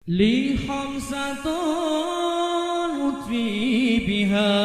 لي خمسة أطفي بها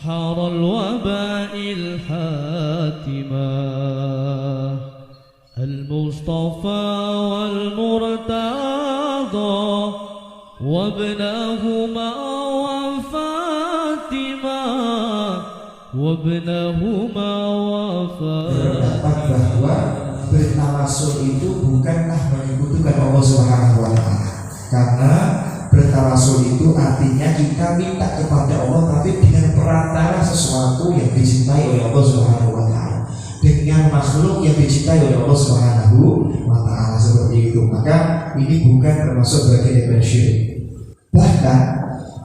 حار الوباء الحاتمة المصطفى والمرتضى وابنهما وفاطمة وابنهما وفاطمة. Bertawasul itu bukanlah menyebutkan Allah Subhanahu wa Ta'ala, karena bertawasul itu artinya kita minta kepada Allah tapi dengan perantara sesuatu yang dicintai oleh Allah Subhanahu wa Ta'ala, dengan makhluk yang dicintai oleh Allah Subhanahu wa Ta'ala, seperti itu. Maka ini bukan termasuk bagian dari syirik. Bahkan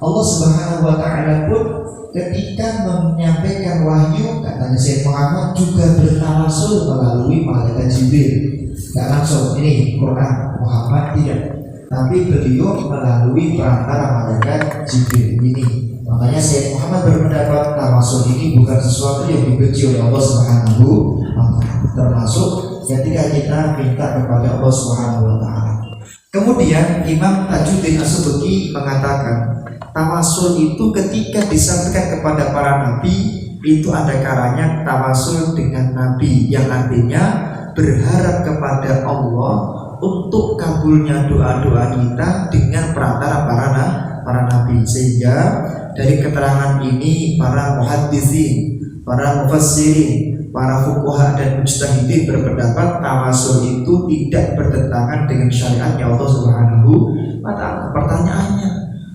Allah Subhanahu wa Ta'ala pun ketika menyampaikan wahyu, katanya Sayyid Muhammad juga bertawasul melalui malaikat Jibril. Tidak langsung, ini Quran Muhammad tidak, tapi beliau melalui perantara malaikat Jibril ini. Makanya Sayyid Muhammad berpendapat tawasul ini bukan sesuatu yang dibenci oleh Allah Subhanahu wa Ta'ala, termasuk ketika kita minta kepada Allah Subhanahu wa Ta'ala. Kemudian Imam Tajuddin As-Subki mengatakan tawasul itu ketika disampaikan kepada para nabi itu ada kalanya tawasul dengan nabi, yang artinya berharap kepada Allah untuk kabulnya doa-doa kita dengan perantara para nabi. Sehingga dari keterangan ini para muhaddisin, para mufassirin, para fuqaha dan mujtahidin berpendapat tawasul itu tidak bertentangan dengan syariatnya Allah Subhanahu wa Ta'ala. Pertanyaannya,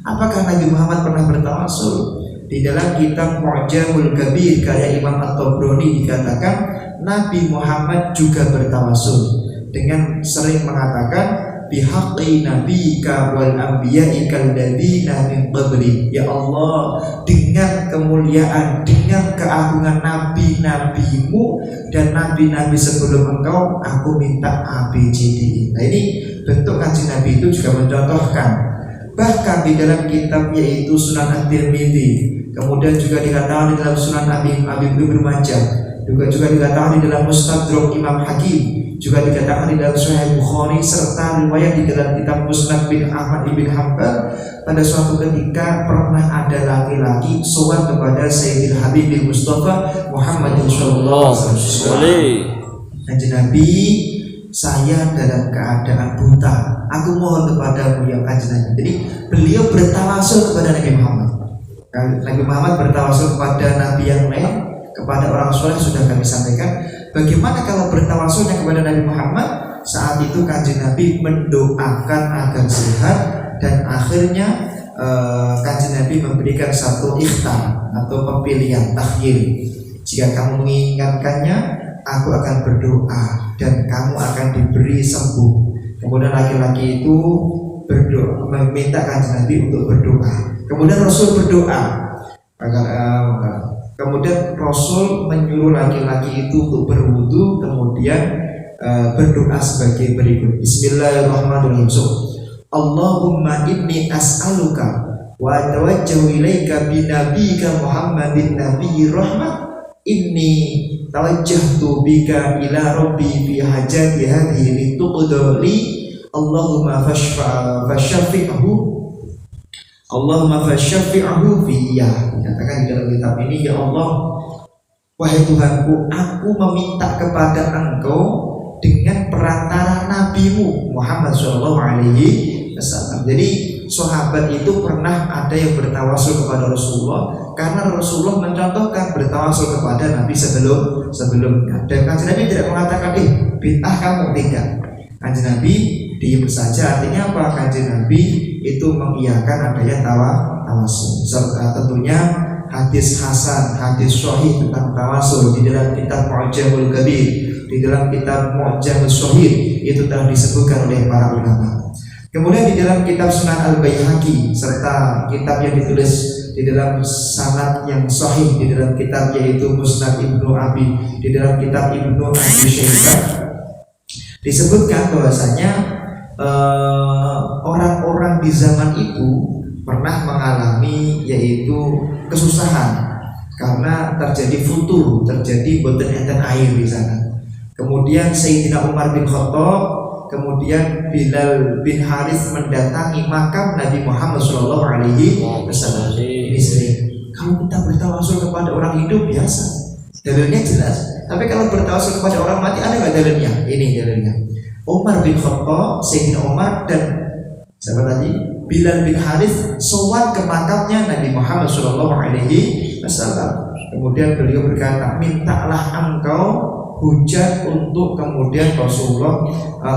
apakah Nabi Muhammad pernah bertawasul? Di dalam kitab Mu'jamul Kabir karya Imam At-Tabrani dikatakan Nabi Muhammad juga bertawasul dengan sering mengatakan bihaqqi nabiyika wal anbiya'i kalladzina min qabli. Ya Allah, dengan kemuliaan, dengan keagungan nabi-nabimu dan nabi-nabi sebelum engkau, aku minta ABCD. Nah, ini bentuk kanjeng Nabi itu juga mencontohkan. Bahkan di dalam kitab yaitu Sunan At-Tirmidzi, kemudian juga dikatakan di dalam Sunan Abi Ibnu Majah, juga dikatakan di dalam Mustadrak Imam Hakim, juga dikatakan di dalam Sahih Bukhari, serta riwayat di dalam kitab Musnad bin Ahmad ibn Hanbal. Pada suatu ketika pernah ada laki-laki sowan kepada Sayyidil Habib bin Mustafa Muhammad sallallahu alaihi wasallam. Kanjeng Nabi, saya dalam keadaan buta, aku mohon kepadamu ya kanjeng Nabi. Jadi beliau bertawasul kepada Nabi Muhammad. Nabi Muhammad bertawasul kepada Nabi yang lain, kepada orang soleh sudah kami sampaikan. Bagaimana kalau bertawasulnya kepada Nabi Muhammad? Saat itu kanjeng Nabi mendoakan agar sehat, dan akhirnya kanjeng Nabi memberikan satu ikhtar atau pemilihan takhyir. Jika kamu menginginkannya, aku akan berdoa dan kamu akan diberi sembuh. Kemudian laki-laki itu berdoa, meminta kanjeng Nabi untuk berdoa. Kemudian Rasul berdoa. Kemudian Rasul menyuruh laki-laki itu untuk berwudu, kemudian berdoa sebagai berikut. Bismillahirrahmanirrahim. Allahumma inni as'aluka wa atawajjahu ilaika bi nabiyyika Muhammadin nabiyyi rahmah. Inni tawajjahtu bika ila rabbi fi hajati hadhihi lituqda li. Allahumma fashfi'hu Allahumma fashfi'hu fiyya. Dikatakan di dalam kitab ini, ya Allah, wahai Tuhanku, aku meminta kepada Engkau dengan perantara nabimu Muhammad sallallahu alaihi wasallam. Jadi sahabat itu pernah ada yang bertawasul kepada Rasulullah karena Rasulullah mencontohkan bertawasul kepada Nabi sebelumnya. Dan kanjeng Nabi tidak mengatakan bid'ah kamu, tidak. Kanjeng Nabi diam saja. Artinya apa? Kanjeng Nabi itu mengiyakan adanya tawasul. Tentunya hadis hasan, hadis sahih tentang tawasul di dalam kitab Mu'jamul Kabir, di dalam kitab Mu'jamul Sahih itu telah disebutkan oleh para ulama. Kemudian di dalam kitab Sunan Al-Baihaqi, serta kitab yang ditulis di dalam sanad yang sahih di dalam kitab yaitu Musnad Ibnu Abi, di dalam kitab Ibnu Abi Syaibah, disebutkan bahwasanya orang-orang di zaman itu pernah mengalami yaitu kesusahan karena terjadi futur, terjadi boten enten air di sana. Kemudian Sayyidina Umar bin Khattab kemudian Bilal bin Harith mendatangi makam Nabi Muhammad SAW. Ini sering. Kalau kita bertawasul kepada orang hidup biasa, dalilnya jelas. Tapi kalau bertawasul kepada orang mati ada nggak dalilnya? Ini dalilnya. Umar bin Khattab, Sayyidina Umar dan siapa tadi? Bilal bin Harith sowan ke makamnya Nabi Muhammad SAW. Kemudian beliau berkata, mintalah engkau hujan untuk kemudian Rasulullah,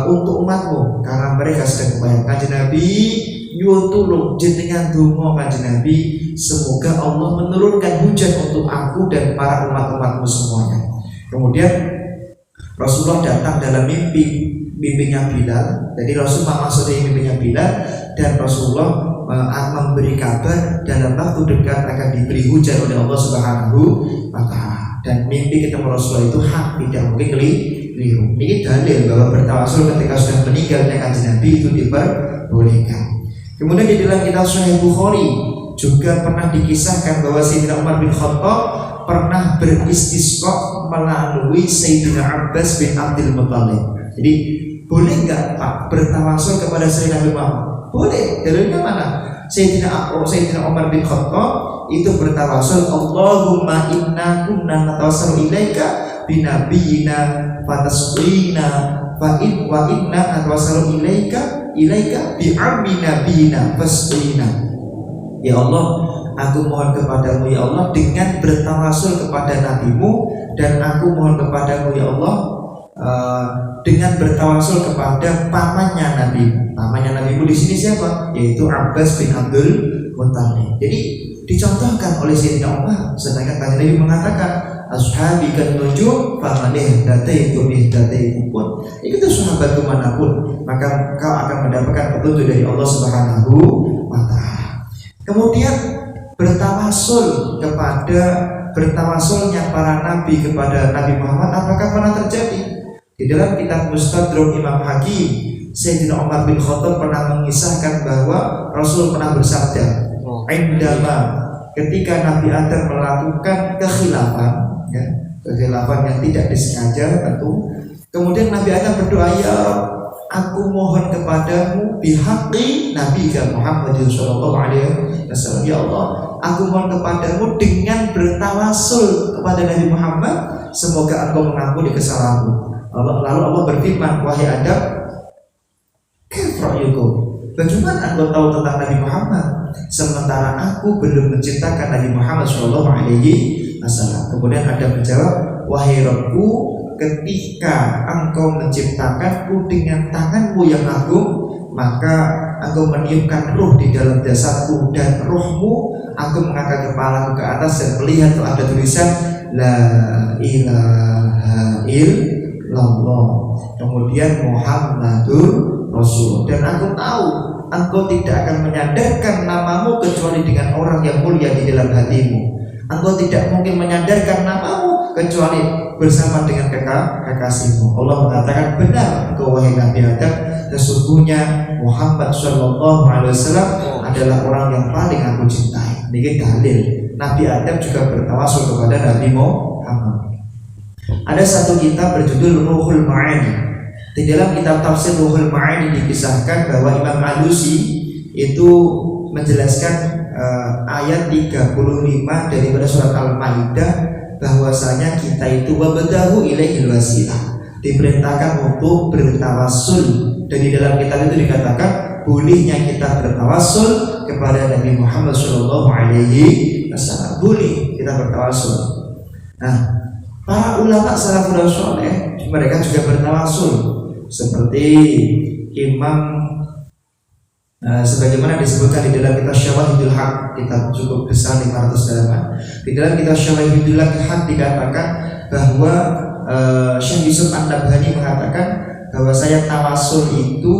untuk umatmu, karena mereka sedang kebayang. Kanjeng Nabi nyuwun tulung jenengan donga Kanjeng Nabi, semoga Allah menurunkan hujan untuk aku dan para umat-umatmu semuanya. Kemudian Rasulullah datang dalam mimpinya Bilal. Jadi Rasulullah masuk di mimpinya Bilal dan Rasulullah memberi kabar dalam waktu dekat akan diberi hujan oleh Allah Subhanahu wa Ta'ala. Dan mimpi ketemu Rasulullah itu hak, tidak mungkin keliru. Ini dalil bahwa bertawasul ketika sudah meninggalnya Kanjeng Nabi itu diperbolehkan. Kemudian di dalam kitab Sahih Bukhari juga pernah dikisahkan bahwa Sayyidina Umar bin Khattab pernah beristisqa melalui Sayyidina Abbas bin Abdul Muttalib. Jadi boleh nggak Pak bertawasul kepada Sayyidina Nabi Muhammad? Boleh. Dalilnya mana? Sayyidina Umar bin Khattab itu bertawasul, Allahumma inna kunna natawassalu ilaika binabiyina fatasqina fa in wa inna natawassalu ilaika bi'ammi nabiyina fasqina. Ya Allah, aku mohon kepadamu ya Allah dengan bertawasul kepada nabimu, dan aku mohon kepadamu ya Allah dengan bertawasul kepada pamannya nabimu. Pamannya nabimu di sini siapa? Yaitu Abbas bin Abdul Muttalib. Jadi dicontohkan oleh Sayyidina Umar, sedangkan Kanjeng Nabi mengatakan ashabi kan nujum famaneh dataikum ihdataikum pun. Itu sahabatku manapun, maka kau akan mendapatkan petunjuk dari Allah Subhanahu wa Ta'ala. Kemudian bertawasulnya para nabi kepada Nabi Muhammad, apakah pernah terjadi? Di dalam kitab Mustadrak Imam Hakim, Sayyidina Umar bin Khattab pernah mengisahkan bahwa Rasul pernah bersabda, ketika Nabi Adam melakukan kekhilafan, ya, kekhilafan yang tidak disengaja tentu. Kemudian Nabi Adam berdoa, ya aku mohon kepadamu bihaqqi Nabi Muhammad SAW. Ya Allah, aku mohon kepadamu dengan bertawasul kepada Nabi Muhammad, semoga engkau mengampuni kesalahanmu. Lalu Allah berfirman, wahai Adam, bagaimana engkau tahu tentang Nabi Muhammad sementara aku belum menciptakan Nabi Muhammad SAW? Kemudian Adam menjawab, wahai Rabbku, ketika engkau menciptakanku dengan tanganmu yang agung, maka engkau meniupkan ruh di dalam jasadku, dan ruhmu aku mengangkat kepalaku ke atas dan melihat tuh ada tulisan la ilaha illallah, kemudian Muhammadur Rasul, dan aku tahu engkau tidak akan menyadarkan namamu kecuali dengan orang yang mulia di dalam hatimu. Engkau tidak mungkin menyadarkan namamu kecuali bersama dengan kekasihmu. Allah mengatakan, benar engkau wahai Nabi Adam, sesungguhnya Muhammad SAW adalah orang yang paling aku cintai. Ini dalil. Nabi Adam juga bertawasul kepada Nabi Muhammad. Ada satu kitab berjudul Ruhul Ma'ani. Di dalam kitab tafsir Ruhul Ma'ani dikisahkan bahwa Imam Alusi itu menjelaskan ayat 35 daripada surat Al-Maidah, bahwasanya kita itu wabadahu ilaihil wasilah, diperintahkan untuk bertawasul. Dan di dalam kitab itu dikatakan bolehnya kita bertawasul kepada Nabi Muhammad SAW. Boleh kita bertawasul. Nah, para ulama salafus saleh mereka juga bertawasul, seperti Imam sebagaimana disebutkan di dalam kitab Syawahidul Haq, kitab cukup besar 500 halaman. Di dalam kitab Syawahidul Haq dikatakan bahwa Syekh Yusuf An-Nabhani mengatakan bahwa saya tawasul itu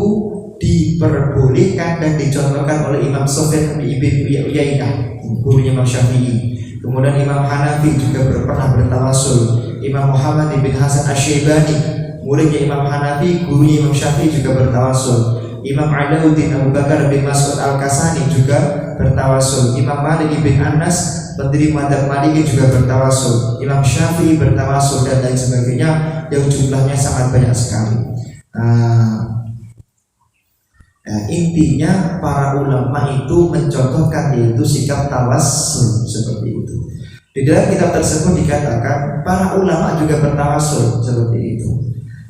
diperbolehkan dan dicontohkan oleh Imam Sufyan bin Uyainah, gurunya Imam Syafi'i. Kemudian Imam Hanafi juga pernah bertawasul. Imam Muhammad bin Hasan Asy-Syaibani, muridnya Imam Hanafi, gurunya Imam Syafi'i, juga bertawasul. Imam Alauddin Abu Bakar bin Mas'ud Al-Kasani juga bertawasul. Imam Malik bin Anas, pendiri madzhab Maliki, juga bertawasul. Imam Syafi'i bertawasul, dan lain sebagainya yang jumlahnya sangat banyak sekali. Intinya para ulama itu mencontohkan yaitu sikap tawassul seperti itu. Di dalam kitab tersebut dikatakan para ulama juga bertawassul seperti itu.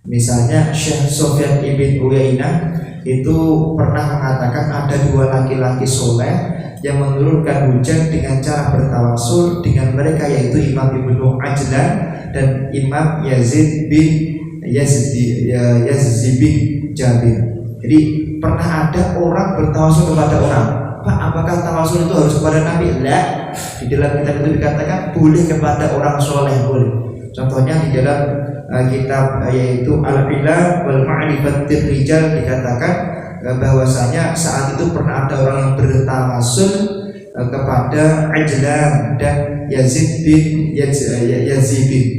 Misalnya Syekh Sufyan ibn Uyainah itu pernah mengatakan ada dua laki-laki soleh yang menurunkan hujan dengan cara bertawassul dengan mereka, yaitu Imam Ibnu Ajlan dan Imam Yazid bin Jabir. Jadi pernah ada orang bertawassul kepada orang. Pak, apakah tawassul itu harus kepada Nabi? Lah, di dalam kitab itu dikatakan boleh kepada orang soleh, boleh. Contohnya di dalam kitab yaitu Al-Ilah wal Ma'rifatir Rijal dikatakan bahwasanya saat itu pernah ada orang yang bertawassul kepada Ajlan dan Yazid bin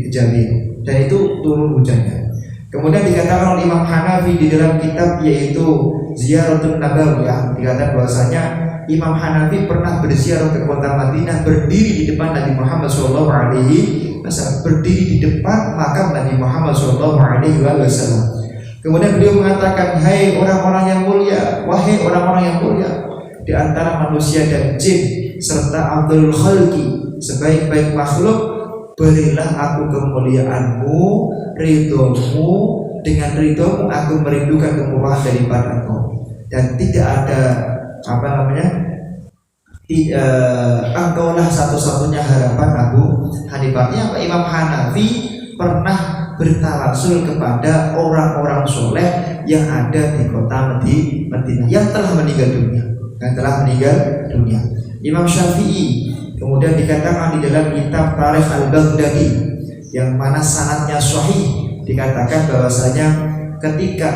Jabir, dan itu turun hujannya. Kemudian dikatakan oleh Imam Hanafi di dalam kitab yaitu Ziyaratun Nabawiyah, dikatakan bahwasanya Imam Hanafi pernah berziarah ke kota Madinah, berdiri di depan Nabi Muhammad SAW, berdiri di depan makam Nabi Muhammad SAW. Kemudian beliau mengatakan, hai orang-orang yang mulia, wahai orang-orang yang mulia, di antara manusia dan jin serta Abdul Khalqi, sebaik-baik makhluk, berilah aku kemuliaanmu, ridhomu, dengan ridhomu aku merindukan kemurahan daripada engkau, dan tidak ada engkaulah satu-satunya harapan Abu Hanifah. Imam Hanafi pernah bertawassul kepada orang-orang soleh yang ada di kota Madinah yang telah meninggal dunia, Imam Syafi'i kemudian dikatakan di dalam kitab Tarikh Al-Baghdadi yang mana sanadnya sahih, dikatakan bahwasanya ketika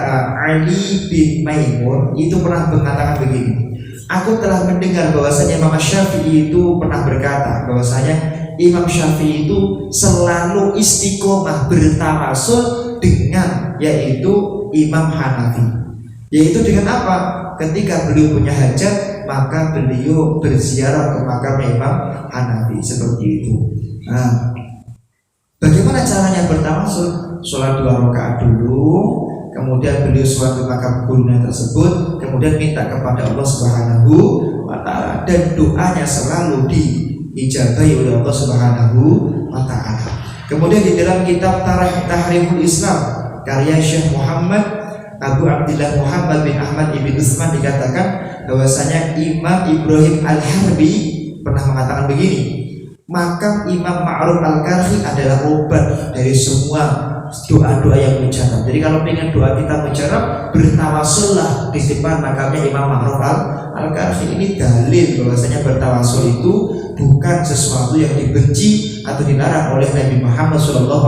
Ali bin Maimun itu pernah mengatakan begini, aku telah mendengar bahwasanya Imam Syafi'i itu pernah berkata bahwasanya Imam Syafi'i itu selalu istiqomah bertawassul dengan yaitu Imam Hanafi, yaitu dengan apa? Ketika beliau punya hajat maka beliau berziarah ke makam Imam Hanafi seperti itu. Nah, bagaimana caranya bertawassul? Sholat 2 rakaat dulu, kemudian beliau sholat ke makam gurunya tersebut, kemudian minta kepada Allah Subhanahu wa Ta'ala, dan doanya selalu diijabahi oleh Allah Subhanahu wa Ta'ala. Kemudian di dalam kitab Tahrimul Islam karya Syekh Muhammad Abu Abdillah Muhammad bin Ahmad ibn Utsman dikatakan bahwasanya Imam Ibrahim Al-Harbi pernah mengatakan begini, makam Imam Ma'ruf Al-Karhi adalah obat dari semua doa-doa yang mujarab. Jadi kalau pengen doa kita mujarab, bertawassullah di depan makamnya Imam Ma'ruf Al-Karhi. Ini dalil bahwasanya bertawassul itu bukan sesuatu yang dibenci atau dilarang oleh Nabi Muhammad SAW.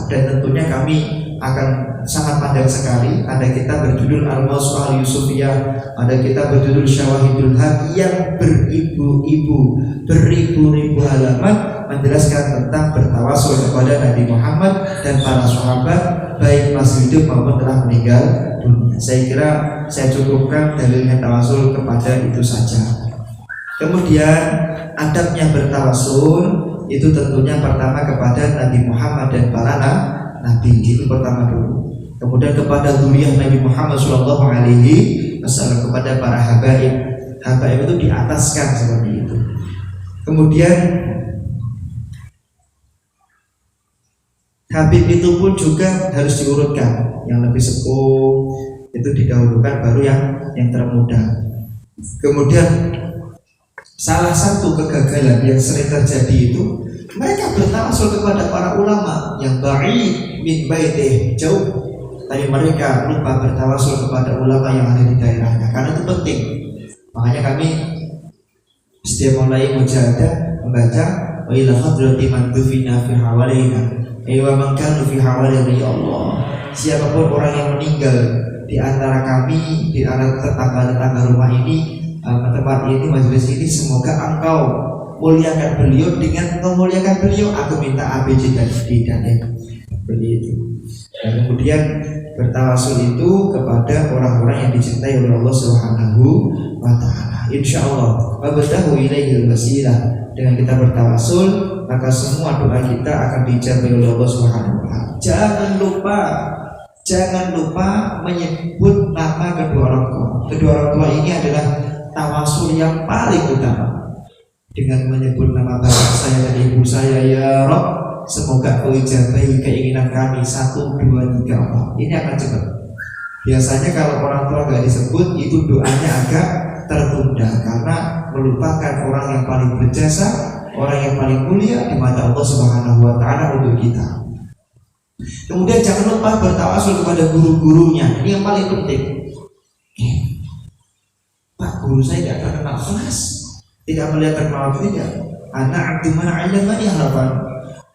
Dan tentunya kami akan sangat pandang sekali. Ada kitab berjudul Al-Mawsu'ah Al-Yusufiyah, ada kitab berjudul Syawahidul Haq yang beribu-ribu halaman menjelaskan tentang bertawassul kepada Nabi Muhammad dan para sahabat baik masih hidup maupun telah meninggal dunia. Saya kira saya cukupkan dalilnya tawassul kepada itu saja. Kemudian adabnya bertawassul itu tentunya pertama kepada Nabi Muhammad dan para nabi, itu pertama dulu. Kemudian kepada zuriyah Nabi Muhammad SAW, kepada para habaib itu diataskan seperti itu. Kemudian habib itu pun juga harus diurutkan, yang lebih sepuh itu didahulukan, baru yang termuda. Kemudian salah satu kegagalan yang sering terjadi itu mereka bertawassul kepada para ulama yang ba'id min baitih, jauh, tapi mereka lupa bertawassul kepada ulama yang ada di daerahnya, karena itu penting. Makanya kami setiap mulai mujahadah membaca wa ila hadrati man dufina fi hawalaina wa man kana fi hawalaina, ya Allah, siapapun orang yang meninggal di antara kami, di antara tetangga-tetangga rumah ini, tempat ini, majelis ini, semoga engkau muliakan beliau, dengan memuliakan beliau aku minta A, B, C, dan D dan E, begitu. Dan kemudian bertawassul itu kepada orang-orang yang dicintai oleh Allah Subhanahu wa Ta'ala. Insyaallah wabtahu ilaihil wasilah, dengan kita bertawassul maka semua doa kita akan dijabahi oleh Allah Subhanahu wa Ta'ala. Jangan lupa jangan lupa menyebut nama kedua orang tua. Kedua orang tua ini adalah tawasul yang paling utama. Dengan menyebut nama bapak saya dan ibu saya, ya Rob, semoga kau ijabahi keinginan kami 1, 2, 3 Allah. Ini akan cepat. Biasanya kalau orang tua gak disebut, itu doanya agak tertunda karena melupakan orang yang paling berjasa, orang yang paling mulia di mata Allah Subhanahu wa Ta'ala untuk kita. Kemudian jangan lupa bertawasul kepada guru-gurunya. Ini yang paling penting. Pak, guru saya tidak terkenal kelas, tidak melihat terkenal atau tidak. Anak abdi mana alamani harapan.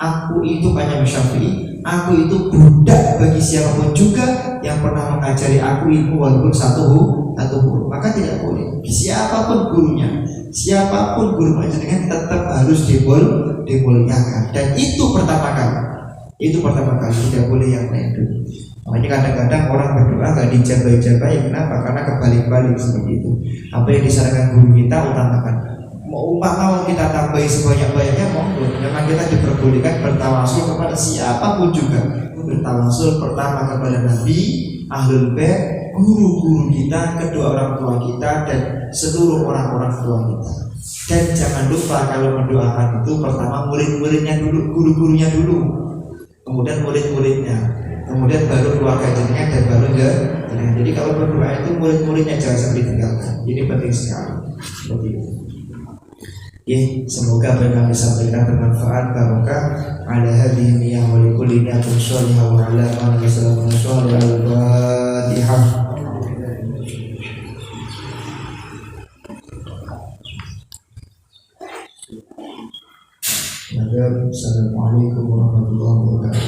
Aku itu hanya Syafi'i. Aku itu budak bagi siapapun juga yang pernah mengajari aku ilmu walaupun satu huruf. Maka tidak boleh. Siapapun gurunya, siapapun guru panjenengan tetap harus dimuliakan. Dan itu pertama kali. Itu pertama kali, tidak boleh yang lain dulu. Makanya kadang-kadang orang berdoa gak dijabai-jabai. Kenapa? Karena kebalik-balik seperti itu. Apa yang disarankan guru kita utamakan. Mau kita tambahi sebanyak-banyaknya monggo. Memang kita diperbolehkan bertawasul kepada siapapun juga. Bertawasul pertama kepada Nabi, Ahlul Bait, guru-guru kita, kedua orang tua kita, dan seluruh orang-orang tua kita. Dan jangan lupa kalau mendoakan itu pertama murid-muridnya dulu, guru-gurunya dulu, kemudian murid-muridnya, kemudian baru keluarga jenengan dan baru jenengan. Jadi kalau berdoa itu murid-muridnya jangan sampai ditinggalkan. Ini penting sekali. Seperti itu. Semoga apa yang kami sampaikan bermanfaat, barokah ala hadhihi niyyah wa likulli niyatin shalihah wa ala man sallallahu alaihi al-Fatihah. Assalamualaikum warahmatullahi wabarakatuh.